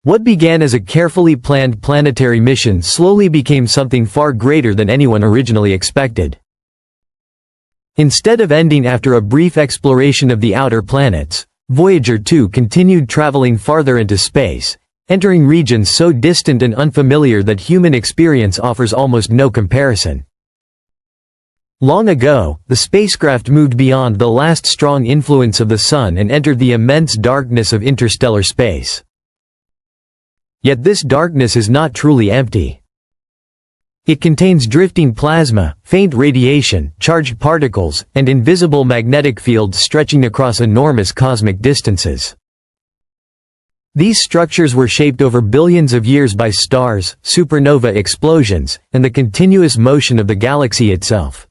What began as a carefully planned planetary mission slowly became something far greater than anyone originally expected. Instead of ending after a brief exploration of the outer planets, Voyager 2 continued traveling farther into space, entering regions so distant and unfamiliar that human experience offers almost no comparison. Long ago, the spacecraft moved beyond the last strong influence of the Sun and entered the immense darkness of interstellar space. Yet this darkness is not truly empty. It contains drifting plasma, faint radiation, charged particles, and invisible magnetic fields stretching across enormous cosmic distances. These structures were shaped over billions of years by stars, supernova explosions, and the continuous motion of the galaxy itself.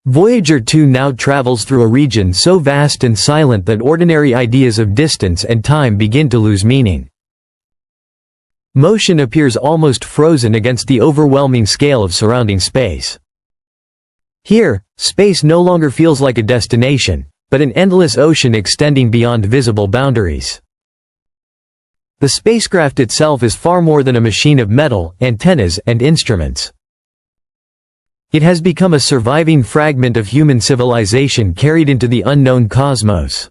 Voyager 2 now travels through a region so vast and silent that ordinary ideas of distance and time begin to lose meaning. Motion appears almost frozen against the overwhelming scale of surrounding space. Here, space no longer feels like a destination, but an endless ocean extending beyond visible boundaries. The spacecraft itself is far more than a machine of metal, antennas, and instruments. It has become a surviving fragment of human civilization carried into the unknown cosmos.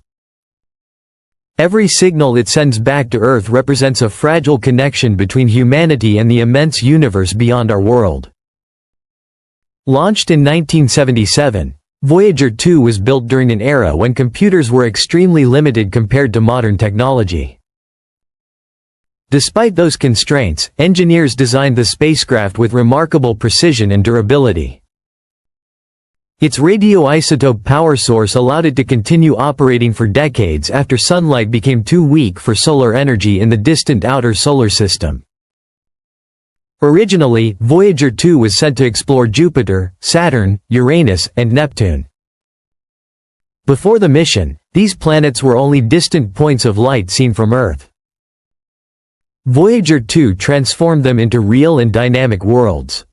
Every signal it sends back to Earth represents a fragile connection between humanity and the immense universe beyond our world. Launched in 1977, Voyager 2 was built during an era when computers were extremely limited compared to modern technology. Despite those constraints, engineers designed the spacecraft with remarkable precision and durability. Its radioisotope power source allowed it to continue operating for decades after sunlight became too weak for solar energy in the distant outer solar system. Originally, Voyager 2 was sent to explore Jupiter, Saturn, Uranus, and Neptune. Before the mission, these planets were only distant points of light seen from Earth. Voyager 2 transformed them into real and dynamic worlds.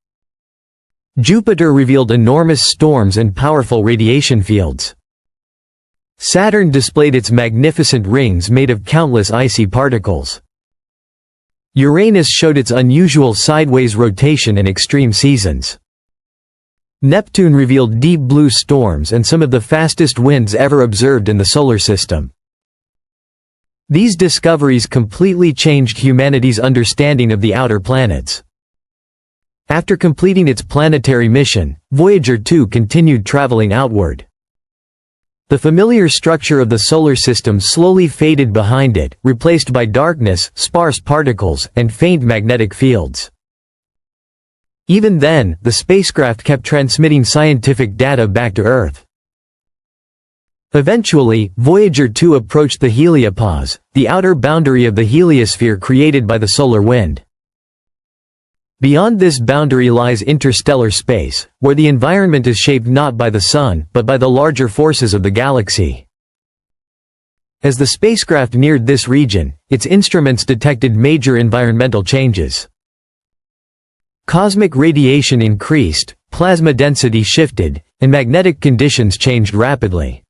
Jupiter revealed enormous storms and powerful radiation fields. Saturn displayed its magnificent rings made of countless icy particles. Uranus showed its unusual sideways rotation and extreme seasons. Neptune revealed deep blue storms and some of the fastest winds ever observed in the solar system. These discoveries completely changed humanity's understanding of the outer planets. After completing its planetary mission, Voyager 2 continued traveling outward. The familiar structure of the solar system slowly faded behind it, replaced by darkness, sparse particles, and faint magnetic fields. Even then, the spacecraft kept transmitting scientific data back to Earth. Eventually, Voyager 2 approached the heliopause, the outer boundary of the heliosphere created by the solar wind. Beyond this boundary lies interstellar space, where the environment is shaped not by the Sun, but by the larger forces of the galaxy. As the spacecraft neared this region, its instruments detected major environmental changes. Cosmic radiation increased, plasma density shifted, and magnetic conditions changed rapidly.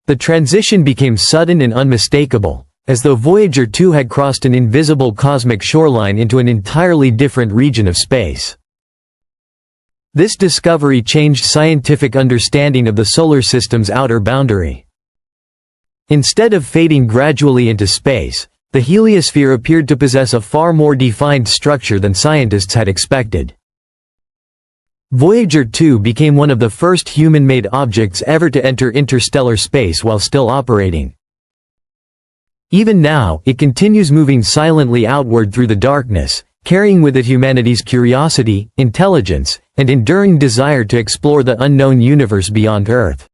The transition became sudden and unmistakable, as though Voyager 2 had crossed an invisible cosmic shoreline into an entirely different region of space. This discovery changed scientific understanding of the solar system's outer boundary. Instead of fading gradually into space, the heliosphere appeared to possess a far more defined structure than scientists had expected. Voyager 2 became one of the first human-made objects ever to enter interstellar space while still operating. Even now, it continues moving silently outward through the darkness, carrying with it humanity's curiosity, intelligence, and enduring desire to explore the unknown universe beyond Earth.